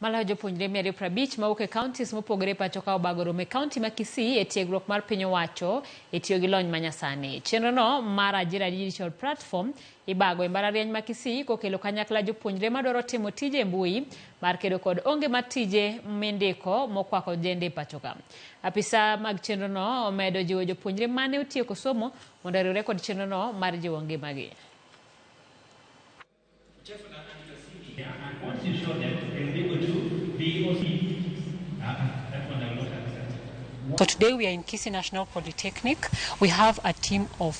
Maloyo jopuonjre 150 mawuok e counties mopogore pachoka obago romo e county ma Kisii e tiegruok mar piny owacho e tiyo gi lony manyasani. Chenrono mar Ajira Digital Platform ibago e mbalariany ma Kisii kokelo kanyakla jopuonjre madwaro timo tije e mbui mar kedo kod onge mar tije mindiko mokwako jende pachoka. Apisa mag chenrono omedo jiwo jopuonjre mane otieko somo mondo oriwre kod chenrono mar jiwo ngimagi. And once you show them, they will be able to be that one I will not understand. So today we are in Kisii National Polytechnic. We have a team of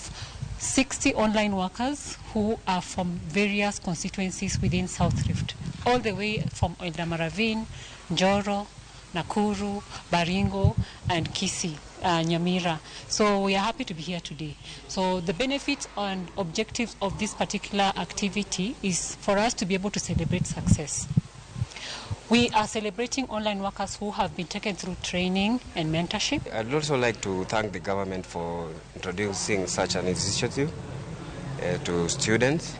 60 online workers who are from various constituencies within South Rift, all the way from Ravine, Njoro, Nakuru, Baringo, and Kisii, Nyamira. So we are happy to be here today. So the benefits and objectives of this particular activity is for us to be able to celebrate success. We are celebrating online workers who have been taken through training and mentorship. I'd also like to thank the government for introducing such an initiative to students.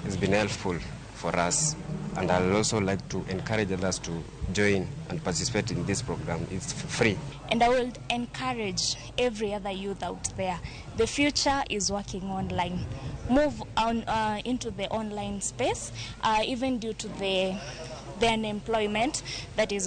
It's been helpful for us, and I'd also like to encourage others to join and participate in this program. It's free. And I will encourage every other youth out there. The future is working online. Move on into the online space, even due to the unemployment that is